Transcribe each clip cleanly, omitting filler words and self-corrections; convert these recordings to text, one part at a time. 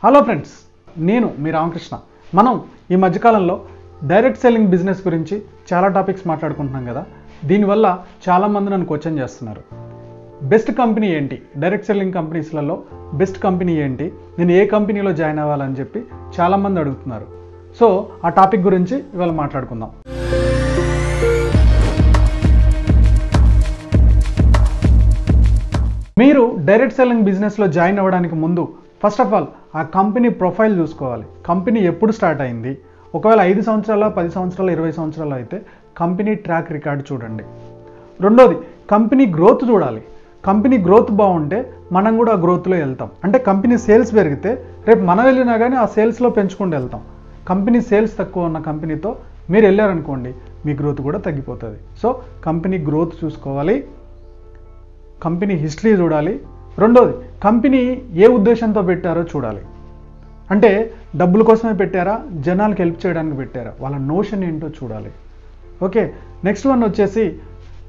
Hello friends, నేను మీ రామకృష్ణ. మనం ఈ మధ్యకాలంలో డైరెక్ట్ సెల్లింగ్ బిజినెస్ గురించి చాలా టాపిక్స్ మాట్లాడుకుంటున్నాం కదా. దీనివల్ల చాలామంది నన్ను క్వశ్చన్ చేస్తున్నారు, బెస్ట్ కంపెనీ ఏంటి, డైరెక్ట్ సెల్లింగ్ కంపెనీస్లలో బెస్ట్ కంపెనీ ఏంటి, నేను ఏ కంపెనీలో జాయిన్ అవ్వాలని చెప్పి చాలామంది అడుగుతున్నారు. సో ఆ టాపిక్ గురించి ఇవాళ మాట్లాడుకుందాం. మీరు డైరెక్ట్ సెల్లింగ్ బిజినెస్లో జాయిన్ అవ్వడానికి ముందు ఫస్ట్ ఆఫ్ ఆల్ ఆ కంపెనీ ప్రొఫైల్ చూసుకోవాలి. కంపెనీ ఎప్పుడు స్టార్ట్ అయింది, ఒకవేళ 5 సంవత్సరాల 10 సంవత్సరాలు 20 సంవత్సరాలు అయితే కంపెనీ ట్రాక్ రికార్డ్ చూడండి. రెండోది, కంపెనీ గ్రోత్ చూడాలి. కంపెనీ గ్రోత్ బాగుంటే మనం కూడా ఆ గ్రోత్లో వెళ్తాం. అంటే కంపెనీ సేల్స్ పెరిగితే రేపు మనం వెళ్ళినా కానీ ఆ సేల్స్లో పెంచుకుంటూ వెళ్తాం. కంపెనీ సేల్స్ తక్కువ ఉన్న కంపెనీతో మీరు వెళ్ళారనుకోండి, మీ గ్రోత్ కూడా తగ్గిపోతుంది. సో కంపెనీ గ్రోత్ చూసుకోవాలి, కంపెనీ హిస్టరీ చూడాలి. రెండోది, కంపెనీ ఏ ఉద్దేశంతో పెట్టారో చూడాలి. అంటే డబ్బుల కోసమే పెట్టారా, జనాలకు హెల్ప్ చేయడానికి పెట్టారా, వాళ్ళ నోషన్ ఏంటో చూడాలి. ఓకే, నెక్స్ట్ వన్ వచ్చేసి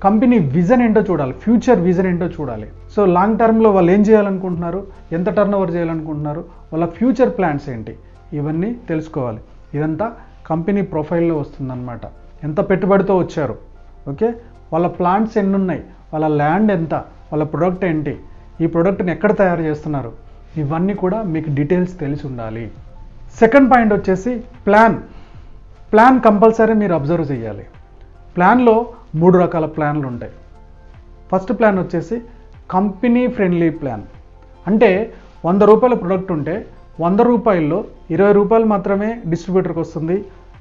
కంపెనీ విజన్ ఏంటో చూడాలి, ఫ్యూచర్ విజన్ ఏంటో చూడాలి. సో లాంగ్ టర్మ్లో వాళ్ళు ఏం చేయాలనుకుంటున్నారు, ఎంత టర్న్ ఓవర్ చేయాలనుకుంటున్నారు, వాళ్ళ ఫ్యూచర్ ప్లాన్స్ ఏంటి, ఇవన్నీ తెలుసుకోవాలి. ఇదంతా కంపెనీ ప్రొఫైల్లో వస్తుందన్నమాట. ఎంత పెట్టుబడితో వచ్చారు, ఓకే, వాళ్ళ ప్లాంట్స్ ఎన్ని ఉన్నాయి, వాళ్ళ ల్యాండ్ ఎంత, వాళ్ళ ప్రొడక్ట్ ఏంటి, ఈ ప్రోడక్ట్ని ఎక్కడ తయారు చేస్తున్నారు, ఇవన్నీ కూడా మీకు డీటెయిల్స్ తెలిసి ఉండాలి. సెకండ్ పాయింట్ వచ్చేసి ప్లాన్ కంపల్సరీ మీరు అబ్జర్వ్ చేయాలి. ప్లాన్లో 3 రకాల ప్లాన్లు ఉంటాయి. ఫస్ట్ ప్లాన్ వచ్చేసి కంపెనీ ఫ్రెండ్లీ ప్లాన్. అంటే 100 రూపాయల ప్రొడక్ట్ ఉంటే 100 రూపాయల్లో 20 రూపాయలు మాత్రమే డిస్ట్రిబ్యూటర్కి వస్తుంది,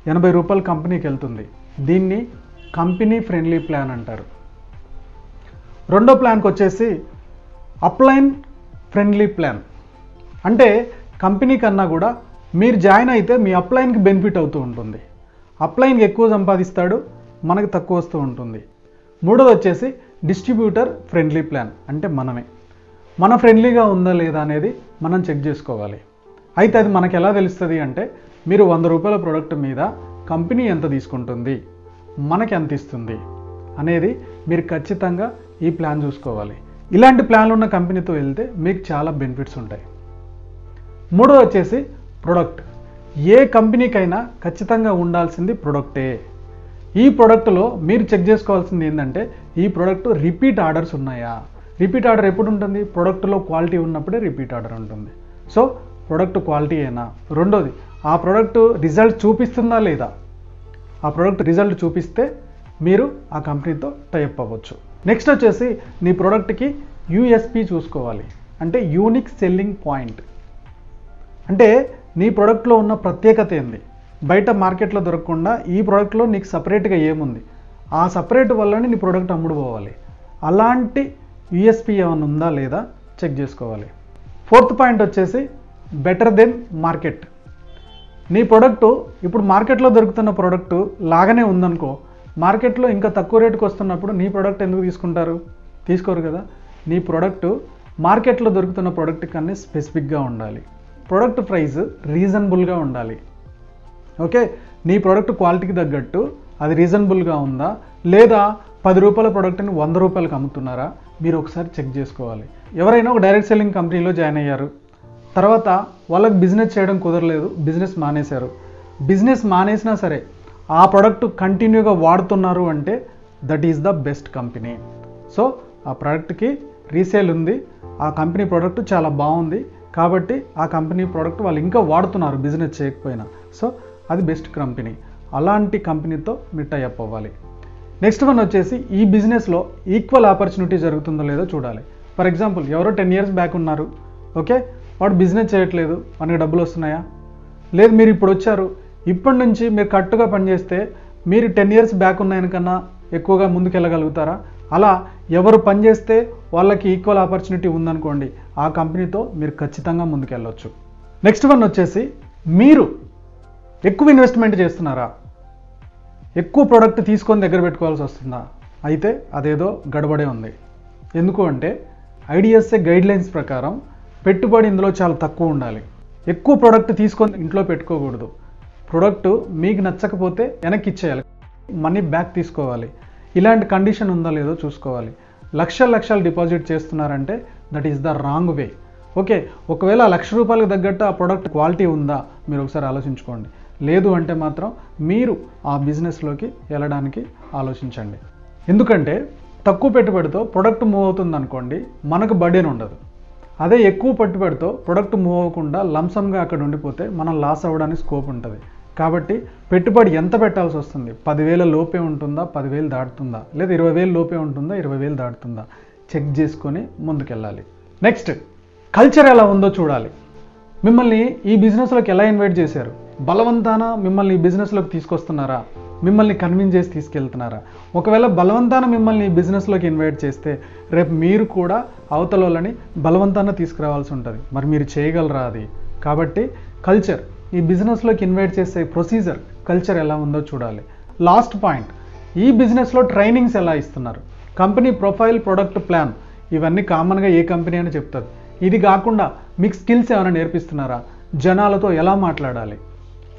80 రూపాయలు కంపెనీకి వెళ్తుంది. దీన్ని కంపెనీ ఫ్రెండ్లీ ప్లాన్ అంటారు. రెండో ప్లాన్కి వచ్చేసి అప్లైన్ ఫ్రెండ్లీ ప్లాన్. అంటే కంపెనీ కన్నా కూడా మీరు జాయిన్ అయితే మీ అప్లైన్కి బెనిఫిట్ అవుతూ ఉంటుంది. అప్లైన్కి ఎక్కువ సంపాదిస్తాడు, మనకు తక్కువ వస్తూ ఉంటుంది. మూడోది వచ్చేసి డిస్ట్రిబ్యూటర్ ఫ్రెండ్లీ ప్లాన్. అంటే మన ఫ్రెండ్లీగా ఉందా లేదా అనేది మనం చెక్ చేసుకోవాలి. అయితే అది మనకు ఎలా తెలుస్తుంది అంటే, మీరు 100 రూపాయల ప్రోడక్ట్ మీద కంపెనీ ఎంత తీసుకుంటుంది, మనకి ఎంత ఇస్తుంది అనేది మీరు ఖచ్చితంగా ఈ ప్లాన్ చూసుకోవాలి. ఇలాంటి ప్లాన్లు ఉన్న కంపెనీతో వెళ్తే మీకు చాలా బెనిఫిట్స్ ఉంటాయి. మూడోది వచ్చేసి ప్రొడక్ట్. ఏ కంపెనీకైనా ఖచ్చితంగా ఉండాల్సింది ప్రొడక్టే. ఈ ప్రోడక్ట్లో మీరు చెక్ చేసుకోవాల్సింది ఏంటంటే, ఈ ప్రోడక్ట్ రిపీట్ ఆర్డర్స్ ఉన్నాయా. రిపీట్ ఆర్డర్ ఎప్పుడు ఉంటుంది, ప్రోడక్ట్లో క్వాలిటీ ఉన్నప్పుడే రిపీట్ ఆర్డర్ ఉంటుంది. సో ప్రోడక్ట్ క్వాలిటీ అయినా. రెండోది, ఆ ప్రోడక్ట్ రిజల్ట్ చూపిస్తుందా లేదా. ఆ ప్రోడక్ట్ రిజల్ట్ చూపిస్తే మీరు ఆ కంపెనీతో టైఅప్ అవ్వచ్చు. నెక్స్ట్ వచ్చేసి నీ ప్రోడక్ట్కి యూఎస్పి చూసుకోవాలి. అంటే యూనిక్ సెల్లింగ్ పాయింట్. అంటే నీ ప్రోడక్ట్లో ఉన్న ప్రత్యేకత ఏంది, బయట మార్కెట్లో దొరకకుండా ఈ ప్రోడక్ట్లో నీకు సపరేట్గా ఏముంది, ఆ సపరేట్ వల్లనే నీ ప్రోడక్ట్ అమ్ముడు పోవాలి. అలాంటి యూఎస్పి ఏమైనా ఉందా లేదా చెక్ చేసుకోవాలి. ఫోర్త్ పాయింట్ వచ్చేసి బెటర్ దెన్ మార్కెట్. నీ ప్రోడక్టు ఇప్పుడు మార్కెట్లో దొరుకుతున్న ప్రోడక్టు లాగానే ఉందనుకో, మార్కెట్లో ఇంకా తక్కువ రేటుకి వస్తున్నప్పుడు నీ ప్రోడక్ట్ ఎందుకు తీసుకుంటారు, తీసుకోరు కదా. నీ ప్రోడక్టు మార్కెట్లో దొరుకుతున్న ప్రోడక్ట్ కన్నా స్పెసిఫిక్గా ఉండాలి. ప్రోడక్ట్ ప్రైస్ రీజనబుల్గా ఉండాలి. ఓకే, నీ ప్రోడక్ట్ క్వాలిటీకి తగ్గట్టు అది రీజనబుల్గా ఉందా లేదా, 10 రూపాయల ప్రోడక్ట్ని 100 రూపాయలకు అమ్ముతున్నారా, మీరు ఒకసారి చెక్ చేసుకోవాలి. ఎవరైనా ఒక డైరెక్ట్ సెల్లింగ్ కంపెనీలో జాయిన్ అయ్యారు, తర్వాత వాళ్ళకి బిజినెస్ చేయడం కుదరలేదు, బిజినెస్ మానేశారు. బిజినెస్ మానేసినా సరే ఆ ప్రోడక్ట్ కంటిన్యూగా వాడుతున్నారు అంటే that is the best company. So ఆ ప్రోడక్ట్కి రీసేల్ ఉంది, ఆ కంపెనీ ప్రోడక్ట్ చాలా బాగుంది కాబట్టి ఆ కంపెనీ ప్రోడక్ట్ వాళ్ళు ఇంకా వాడుతున్నారు బిజినెస్ చేయకపోయినా. సో అది బెస్ట్ కంపెనీ. అలాంటి కంపెనీతో మీరు టైఅప్ అవ్వాలి. నెక్స్ట్ వన్ వచ్చేసి ఈ బిజినెస్లో ఈక్వల్ ఆపర్చునిటీ జరుగుతుందో లేదో చూడాలి. ఫర్ ఎగ్జాంపుల్, ఎవరో 10 years బ్యాక్ ఉన్నారు, ఓకే, వాడు బిజినెస్ చేయట్లేదు, మనకి డబ్బులు వస్తున్నాయా, లేదు మీరు ఇప్పుడు వచ్చారు, ఇప్పటి నుంచి మీరు కరెక్ట్గా పనిచేస్తే మీరు 10 years బ్యాక్ ఉన్నాయనికన్నా ఎక్కువగా ముందుకెళ్ళగలుగుతారా. అలా ఎవరు పనిచేస్తే వాళ్ళకి ఈక్వల్ ఆపర్చునిటీ ఉందనుకోండి, ఆ కంపెనీతో మీరు ఖచ్చితంగా ముందుకెళ్ళవచ్చు. నెక్స్ట్ వన్ వచ్చేసి మీరు ఎక్కువ ఇన్వెస్ట్మెంట్ చేస్తున్నారా, ఎక్కువ ప్రోడక్ట్ తీసుకొని దగ్గర పెట్టుకోవాల్సి వస్తుందా, అయితే అదేదో గడబడే ఉంది. ఎందుకు అంటే ఐడిఎస్ఏ గైడ్లైన్స్ ప్రకారం పెట్టుబడి ఇందులో చాలా తక్కువ ఉండాలి. ఎక్కువ ప్రోడక్ట్ తీసుకొని ఇంట్లో పెట్టుకోకూడదు. ప్రోడక్ట్ మీకు నచ్చకపోతే వెనక్కి ఇచ్చేయాలి, మనీ బ్యాక్ తీసుకోవాలి. ఇలాంటి కండిషన్ ఉందో లేదో చూసుకోవాలి. లక్షలు డిపాజిట్ చేస్తున్నారంటే that is the wrong way. Okay, ఒకవేళ ₹1,00,000 తగ్గట్టు ఆ ప్రోడక్ట్ క్వాలిటీ ఉందా మీరు ఒకసారి ఆలోచించుకోండి. లేదు అంటే మాత్రం మీరు ఆ బిజినెస్లోకి వెళ్ళడానికి ఆలోచించండి. ఎందుకంటే తక్కువ పెట్టుబడితో ప్రొడక్ట్ మూవ్ అవుతుంది అనుకోండి, మనకు బర్డెన్ ఉండదు. అదే ఎక్కువ పెట్టుబడితో ప్రొడక్ట్ మూవ్ అవ్వకుండా లంసమ్గా అక్కడ ఉండిపోతే మనం లాస్ అవ్వడానికి స్కోప్ ఉంటుంది. కాబట్టి పెట్టుబడి ఎంత పెట్టాల్సి వస్తుంది? 10,000 లోపే ఉంటుందా, 10,000 దాటుతుందా, లేదా 20,000 లోపే ఉంటుందా, 20,000 దాటుతుందా, చెక్ చేసుకొని ముందుకెళ్ళాలి. నెక్స్ట్, కల్చర్ ఎలా ఉందో చూడాలి. మిమ్మల్ని ఈ బిజినెస్లోకి ఎలా ఇన్వైట్ చేశారు? బలవంతాన మిమ్మల్ని ఈ బిజినెస్లోకి తీసుకొస్తున్నారా? మిమ్మల్ని కన్విన్స్ చేసి తీసుకెళ్తున్నారా? ఒకవేళ బలవంతాన మిమ్మల్ని ఈ బిజినెస్లోకి ఇన్వైట్ చేస్తే రేపు మీరు కూడా అవతల వాళ్ళని బలవంతాన తీసుకురావాల్సి ఉంటుంది. మరి మీరు చేయగలరా అది? కాబట్టి కల్చర్, ఈ బిజినెస్లోకి ఇన్వైట్ చేసే ప్రొసీజర్, కల్చర్ ఎలా ఉందో చూడాలి. లాస్ట్ పాయింట్, ఈ బిజినెస్లో ట్రైనింగ్స్ ఎలా ఇస్తున్నారు? కంపెనీ ప్రొఫైల్, ప్రొడక్ట్ ప్లాన్, ఇవన్నీ కామన్గా ఏ కంపెనీ అని చెప్తుంది. ఇది కాకుండా మీకు స్కిల్స్ ఏమైనా నేర్పిస్తున్నారా? జనాలతో ఎలా మాట్లాడాలి,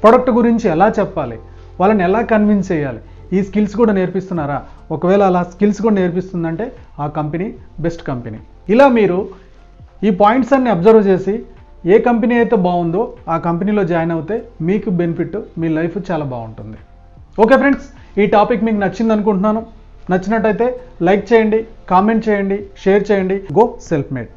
ప్రొడక్ట్ గురించి ఎలా చెప్పాలి, వాళ్ళని ఎలా కన్విన్స్ చేయాలి, ఈ స్కిల్స్ కూడా నేర్పిస్తున్నారా? ఒకవేళ అలా స్కిల్స్ కూడా నేర్పిస్తుందంటే ఆ కంపెనీ బెస్ట్ కంపెనీ. ఇలా మీరు ఈ పాయింట్స్ అన్ని అబ్జర్వ్ చేసి ఏ కంపెనీ అయితే బాగుందో ఆ కంపెనీలో జాయిన్ అవుతే మీకు బెనిఫిట్, మీ లైఫ్ చాలా బాగుంటుంది. ఓకే ఫ్రెండ్స్, ఈ టాపిక్ మీకు నచ్చింది అనుకుంటున్నాను. నచ్చినట్టయితే లైక్ చేయండి, కామెంట్ చేయండి, షేర్ చేయండి. Go self made.